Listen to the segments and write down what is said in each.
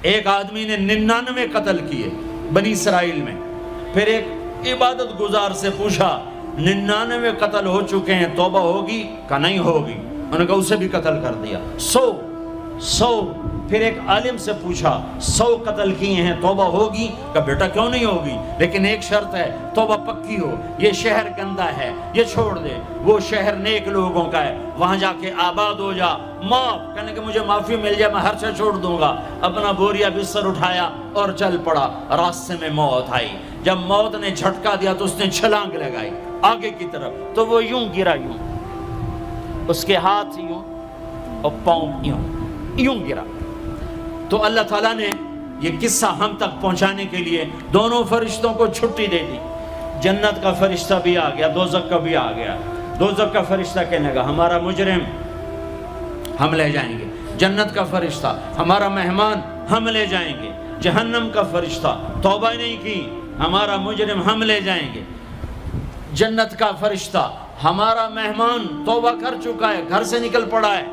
ایک آدمی نے 99 قتل کیے بنی اسرائیل میں. پھر ایک عبادت گزار سے پوچھا 99 قتل ہو چکے ہیں توبہ ہوگی؟ کہا نہیں ہوگی. انہوں نے کہا اسے بھی قتل کر دیا. 100. پھر ایک عالم سے پوچھا 100 قتل کیے ہیں توبہ ہوگی؟ کہا بیٹا کیوں نہیں ہوگی، لیکن ایک شرط ہے توبہ پکی ہو. یہ شہر گندا ہے، یہ چھوڑ دے. وہ شہر نیک لوگوں کا ہے، وہاں جا کے آباد ہو جا. معاف کہنے کہ مجھے معافی مل جائے میں ہر شے چھوڑ دوں گا. اپنا بوریا بستر اٹھایا اور چل پڑا. راستے میں موت آئی. جب موت نے جھٹکا دیا تو اس نے چھلانگ لگائی آگے کی طرف، تو وہ یوں گرا، یوں اس کے ہاتھ یوں اور پاؤں یوں گرا. تو اللہ تعالیٰ نے یہ قصہ ہم تک پہنچانے کے لیے دونوں فرشتوں کو چھٹی دے دی. جنت کا فرشتہ بھی آ گیا، دوزخ کا بھی آ گیا. دوزخ کا فرشتہ کہنے لگا ہمارا مجرم ہم لے جائیں گے. جنت کا فرشتہ ہمارا مہمان ہم لے جائیں گے. جہنم کا فرشتہ توبہ نہیں کی ہمارا مجرم ہم لے جائیں گے. جنت کا فرشتہ ہمارا مہمان توبہ کر چکا ہے، گھر سے نکل پڑا ہے،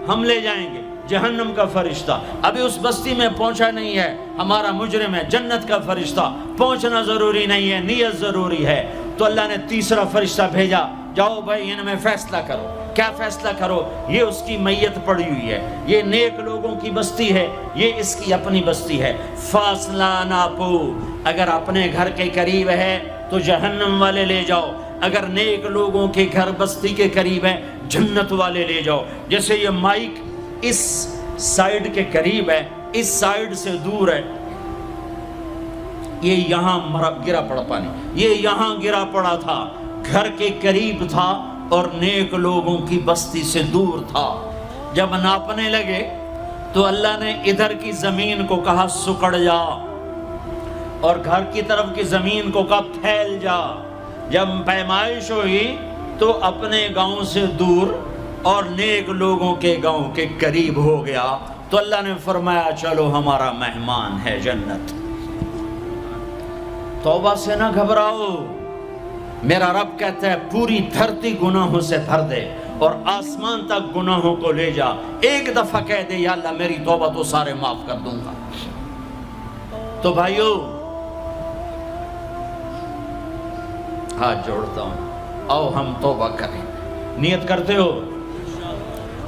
ہم لے جائیں گے. جہنم کا فرشتہ ابھی اس بستی میں پہنچا نہیں ہے، ہمارا مجرم ہے. جنت کا فرشتہ پہنچنا ضروری نہیں ہے، نیت ضروری ہے. تو اللہ نے تیسرا فرشتہ بھیجا، جاؤ بھائی ان میں فیصلہ کرو. کیا فیصلہ کرو؟ یہ اس کی میت پڑی ہوئی ہے، یہ نیک لوگوں کی بستی ہے، یہ اس کی اپنی بستی ہے. فاصلہ ناپو. اگر اپنے گھر کے قریب ہے تو جہنم والے لے جاؤ، اگر نیک لوگوں کے گھر بستی کے قریب ہے جنت والے لے جاؤ. جیسے یہ مائک اس سائیڈ کے قریب ہے، اس سائیڈ سے دور ہے. یہ یہاں گرا پڑا پانی، یہ یہاں گرا پڑا تھا، گھر کے قریب تھا اور نیک لوگوں کی بستی سے دور تھا. جب ناپنے لگے تو اللہ نے ادھر کی زمین کو کہا سکڑ جا، اور گھر کی طرف کی زمین کو کہا پھیل جا. جب پیمائش ہوئی تو اپنے گاؤں سے دور اور نیک لوگوں کے گاؤں کے قریب ہو گیا. تو اللہ نے فرمایا چلو ہمارا مہمان ہے جنت. توبہ سے نہ گھبراؤ. میرا رب کہتا ہے پوری دھرتی گناہوں سے بھر دے اور آسمان تک گناہوں کو لے جا. ایک دفعہ کہہ دے یا اللہ میری توبہ تو سارے معاف کر دوں گا. تو بھائیو ہاتھ جوڑتا ہوں، آؤ ہم توبہ کریں. نیت کرتے ہو؟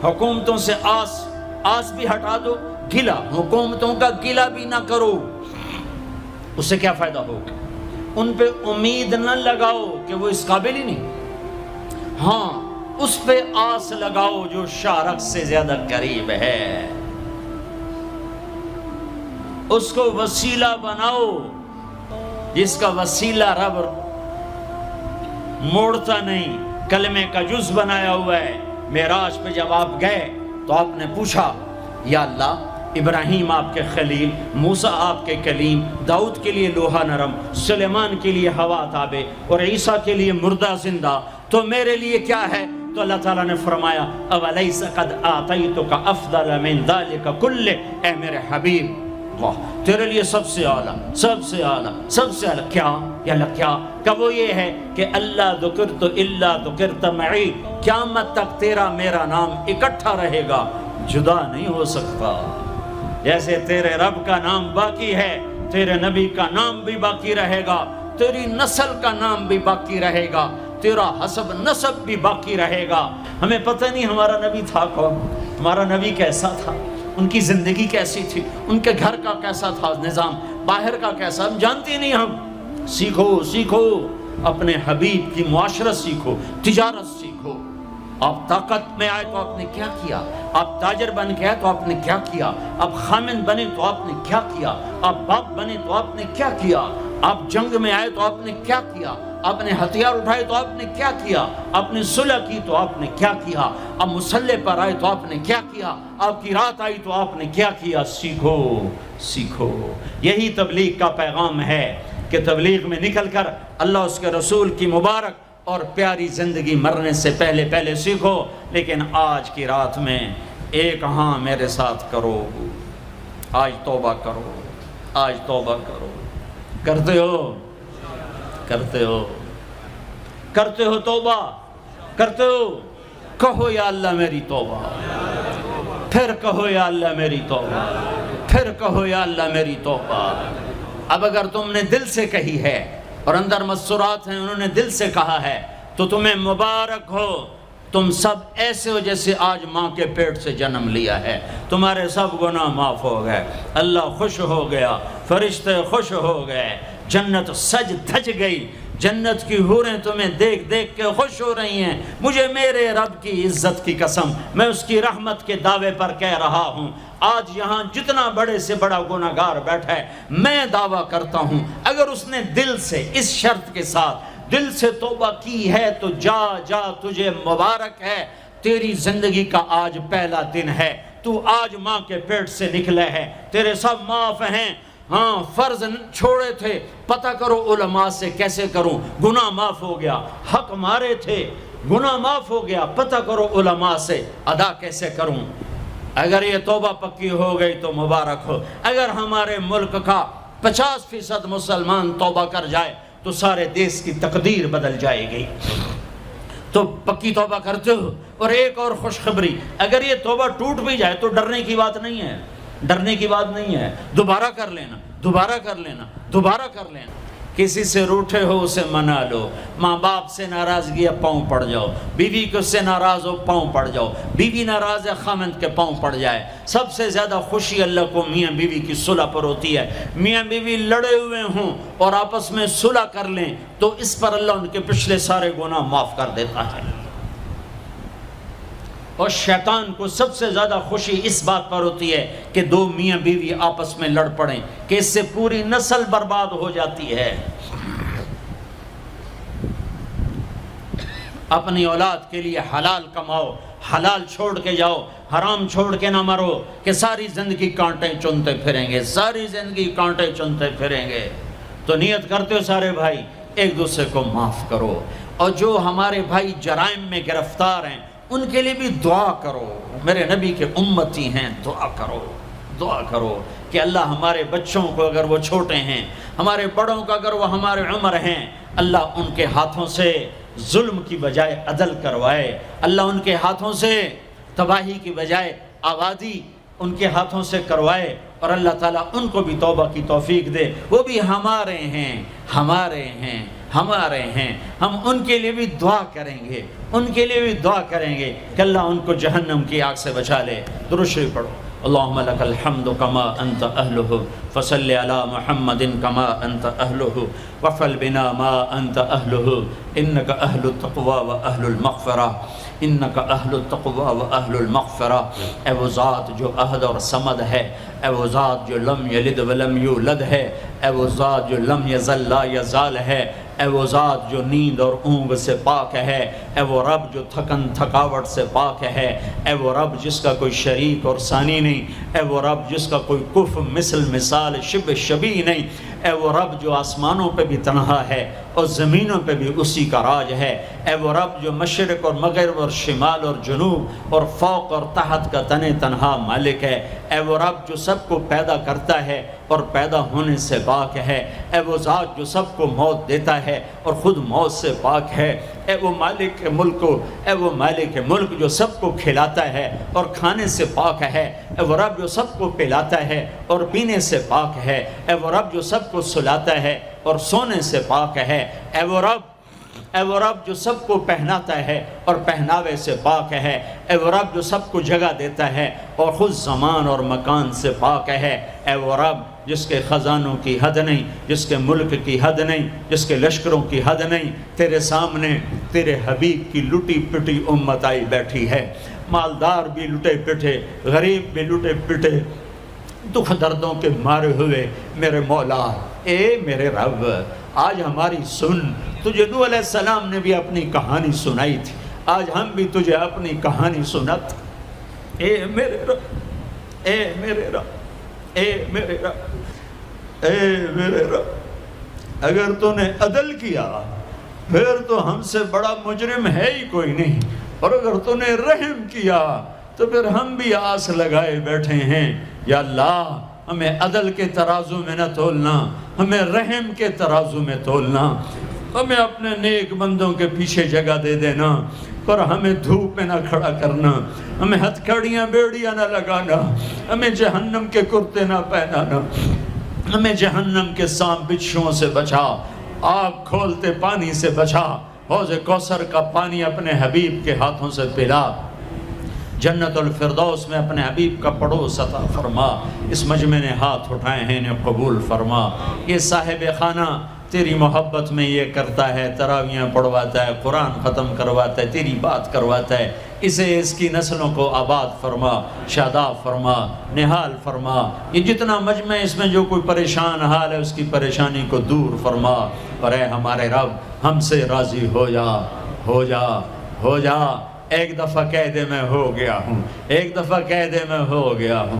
حکومتوں سے آس بھی ہٹا دو، گلا حکومتوں کا گلا بھی نہ کرو. اس سے کیا فائدہ ہوگا؟ ان پہ امید نہ لگاؤ کہ وہ اس قابل ہی نہیں. ہاں اس پہ آس لگاؤ جو شارک سے زیادہ قریب ہے. اس کو وسیلہ بناؤ جس کا وسیلہ رب موڑتا نہیں، کلمے کا جز بنایا ہوا ہے. معراج پہ جب آپ گئے تو آپ نے پوچھا یا اللہ ابراہیم آپ کے خلیل، موسیٰ آپ کے کلیم، داؤد کے لیے لوہا نرم، سلیمان کے لیے ہوا تابع اور عیسیٰ کے لیے مردہ زندہ، تو میرے لیے کیا ہے؟ تو اللہ تعالیٰ نے فرمایا اولیس قد آتیتک افضل من ذلک کلہ، اے میرے حبیب اللہ تیرے لیے سب سے اعلیٰ، سب سے اعلیٰ، سب سے اعلیٰ کیا؟ یا اللہ کیا؟ کہ وہ یہ ہے کہ اللہ ذکرت الا ذکرت معی، قیامت تک تیرا میرا نام اکٹھا رہے گا، جدا نہیں ہو سکتا. جیسے تیرے رب کا نام باقی ہے، تیرے نبی کا نام بھی باقی رہے گا، تیری نسل کا نام بھی باقی رہے گا، تیرا حسب نسب بھی باقی رہے گا. ہمیں پتہ نہیں ہمارا نبی تھا کون، ہمارا نبی کیسا تھا، ان کی زندگی کیسی تھی، ان کے گھر کا کیسا تھا نظام، باہر کا کیسا، ہم جانتے نہیں. ہم سیکھو اپنے حبیب کی معاشرت سیکھو، تجارت سیکھو. آپ طاقت میں آئے تو آپ نے کیا کیا، آپ تاجر بن کے آئے تو آپ نے کیا کیا، آپ خامن بنے تو آپ نے کیا کیا، آپ باپ بنے تو آپ نے کیا کیا، آپ جنگ میں آئے تو آپ نے کیا کیا، آپ نے ہتھیار اٹھائے تو آپ نے کیا کیا، آپ نے صلح کی تو آپ نے کیا کیا، آپ مسلح پر آئے تو آپ نے کیا کیا، آپ کی رات آئی تو آپ نے کیا کیا. سیکھو. یہی تبلیغ کا پیغام ہے کہ تبلیغ میں نکل کر اللہ اس کے رسول کی مبارک اور پیاری زندگی مرنے سے پہلے سیکھو. لیکن آج کی رات میں ایک ہاں میرے ساتھ کرو، آج توبہ کرو، آج توبہ کرو. کرتے ہو توبہ کرتے ہو؟ کہو یا اللہ میری توبہ، پھر کہو یا اللہ میری توبہ. پھر کہو یا اللہ میری توبہ۔ اب اگر تم نے دل سے کہی ہے اور اندر مسرات ہیں انہوں نے دل سے کہا ہے تو تمہیں مبارک ہو، تم سب ایسے ہو جیسے آج ماں کے پیٹ سے جنم لیا ہے، تمہارے سب گناہ معاف ہو گئے، اللہ خوش ہو گیا، فرشتے خوش ہو گئے، جنت سج دھج گئی، جنت کی حوریں تمہیں دیکھ دیکھ کے خوش ہو رہی ہیں۔ مجھے میرے رب کی عزت کی قسم، میں اس کی رحمت کے دعوے پر کہہ رہا ہوں، آج یہاں جتنا بڑے سے بڑا گناہگار بیٹھا ہے، میں دعویٰ کرتا ہوں اگر اس نے دل سے اس شرط کے ساتھ دل سے توبہ کی ہے تو جا جا تجھے مبارک ہے، تیری زندگی کا آج پہلا دن ہے، تو آج ماں کے پیٹ سے نکلے ہے، تیرے سب معاف ہیں۔ ہاں فرض چھوڑے تھے، پتہ کرو علماء سے کیسے کروں، گناہ معاف ہو گیا، حق مارے تھے، گناہ معاف ہو گیا، پتہ کرو علماء سے ادا کیسے کروں۔ اگر یہ توبہ پکی ہو گئی تو مبارک ہو۔ اگر ہمارے ملک کا 50% مسلمان توبہ کر جائے تو سارے دیش کی تقدیر بدل جائے گی۔ تو پکی توبہ کرتے ہو۔ اور ایک اور خوشخبری، اگر یہ توبہ ٹوٹ بھی جائے تو ڈرنے کی بات نہیں ہے، ڈرنے کی بات نہیں ہے، دوبارہ کر لینا، دوبارہ کر لینا، دوبارہ کر لینا۔ کسی سے روٹھے ہو اسے منا لو، ماں باپ سے ناراضگی ہے پاؤں پڑ جاؤ، بیوی کو سے ناراض ہو پاؤں پڑ جاؤ، بیوی ناراض ہے خامند کے پاؤں پڑ جائے۔ سب سے زیادہ خوشی اللہ کو میاں بیوی کی صلح پر ہوتی ہے۔ میاں بیوی لڑے ہوئے ہوں اور آپس میں صلح کر لیں تو اس پر اللہ ان کے پچھلے سارے گناہ معاف کر دیتا ہے۔ اور شیطان کو سب سے زیادہ خوشی اس بات پر ہوتی ہے کہ دو میاں بیوی آپس میں لڑ پڑیں، کہ اس سے پوری نسل برباد ہو جاتی ہے۔ اپنی اولاد کے لیے حلال کماؤ، حلال چھوڑ کے جاؤ، حرام چھوڑ کے نہ مرو کہ ساری زندگی کانٹے چنتے پھریں گے، ساری زندگی کانٹے چنتے پھریں گے۔ تو نیت کرتے ہو سارے بھائی ایک دوسرے کو معاف کرو، اور جو ہمارے بھائی جرائم میں گرفتار ہیں ان کے لیے بھی دعا کرو، میرے نبی کے امتی ہیں، دعا کرو، دعا کرو کہ اللہ ہمارے بچوں کو اگر وہ چھوٹے ہیں، ہمارے بڑوں کو اگر وہ ہمارے عمر ہیں، اللہ ان کے ہاتھوں سے ظلم کی بجائے عدل کروائے، اللہ ان کے ہاتھوں سے تباہی کی بجائے آبادی ان کے ہاتھوں سے کروائے، اور اللہ تعالیٰ ان کو بھی توبہ کی توفیق دے۔ وہ بھی ہمارے ہیں، ہمارے ہیں، ہمارے ہیں، ہم ان کے لیے بھی دعا کریں گے، ان کے لیے بھی دعا کریں گے کہ اللہ ان کو جہنم کی آگ سے بچا لے۔ درود شریف پڑھو۔ اللہم لک الحمد کما انت اہلہ فصل علی محمد کما انت اہلہ وفعل بنا ما انت اہلہ انک اہل التقوی و اہل المغفرہ، انک اہل التقوی و اہل المغفرہ۔ اے وہ ذات جو احد اور صمد ہے، اے وہ ذات جو لم یلد ولم یولد ہے، اے وہ ذات جو لم یزل لا یزال ہے، اے وہ ذات جو نیند اور اونگ سے پاک ہے، اے وہ رب جو تھکن تھکاوٹ سے پاک ہے، اے وہ رب جس کا کوئی شریک اور ثانی نہیں، اے وہ رب جس کا کوئی کف مثل مثال شبہ شبیہ نہیں، اے وہ رب جو آسمانوں پہ بھی تنہا ہے اور زمینوں پہ بھی اسی کا راج ہے، اے وہ رب جو مشرق اور مغرب اور شمال اور جنوب اور فوق اور تحت کا تنہا مالک ہے، اے وہ رب جو سب کو پیدا کرتا ہے اور پیدا ہونے سے پاک ہے، اے وہ ذات جو سب کو موت دیتا ہے اور خود موت سے پاک ہے، اے وہ مالک ملک، اے وہ مالک ملک جو سب کو کھلاتا ہے اور کھانے سے پاک ہے، اے وہ رب جو سب کو پلاتا ہے اور پینے سے پاک ہے، اے وہ رب جو سب کو سلاتا ہے اور سونے سے پاک ہے، اے وہ رب جو سب کو پہناتا ہے اور پہناوے سے پاک ہے، اے وہ رب جو سب کو جگہ دیتا ہے اور خود زمان اور مکان سے پاک ہے، اے وہ رب جس کے خزانوں کی حد نہیں، جس کے ملک کی حد نہیں، جس کے لشکروں کی حد نہیں، تیرے سامنے تیرے حبیب کی لٹی پٹی امت آئی بیٹھی ہے، مالدار بھی لٹے پٹے، غریب بھی لٹے پٹے، دکھ دردوں کے مارے ہوئے میرے مولا، اے میرے رب آج ہماری سن۔ تجھے نوح علیہ السلام نے بھی اپنی کہانی سنائی تھی، آج ہم بھی تجھے اپنی کہانی سنت۔ اے میرے رب، اے میرے رب، اے میرے رب، اے میرے رب، اگر تو نے عدل کیا پھر تو ہم سے بڑا مجرم ہے ہی کوئی نہیں، اور اگر تو نے رحم کیا تو پھر ہم بھی آس لگائے بیٹھے ہیں۔ یا اللہ ہمیں عدل کے ترازو میں نہ تولنا، ہمیں رحم کے ترازو میں تولنا۔ ہمیں اپنے نیک بندوں کے پیچھے جگہ دے دینا، پر ہمیں دھوپ میں نہ کھڑا کرنا، ہمیں ہتھکڑیاں بیڑیاں نہ لگانا، ہمیں جہنم کے کرتے نہ پہنانا، ہمیں جہنم کے سام بچھوؤں سے بچا، آگ کھولتے پانی سے بچا، حوض کوثر کا پانی اپنے حبیب کے ہاتھوں سے پلا، جنت الفردوس میں اپنے حبیب کا پڑوس عطا فرما، اس مجمع نے ہاتھ اٹھائے ہیں انہیں قبول فرما۔ یہ صاحب خانہ تیری محبت میں یہ کرتا ہے، تراویاں پڑھواتا ہے، قرآن ختم کرواتا ہے، تیری بات کرواتا ہے، اسے اس کی نسلوں کو آباد فرما، شاداب فرما، نحال فرما۔ یہ جتنا مجمع اس میں جو کوئی پریشان حال ہے اس کی پریشانی کو دور فرما، اور اے ہمارے رب ہم سے راضی ہو جا، ہو جا، ہو جا۔ ایک دفعہ کہہ دے میں ہو گیا ہوں، ایک دفعہ کہہ دے میں ہو گیا ہوں۔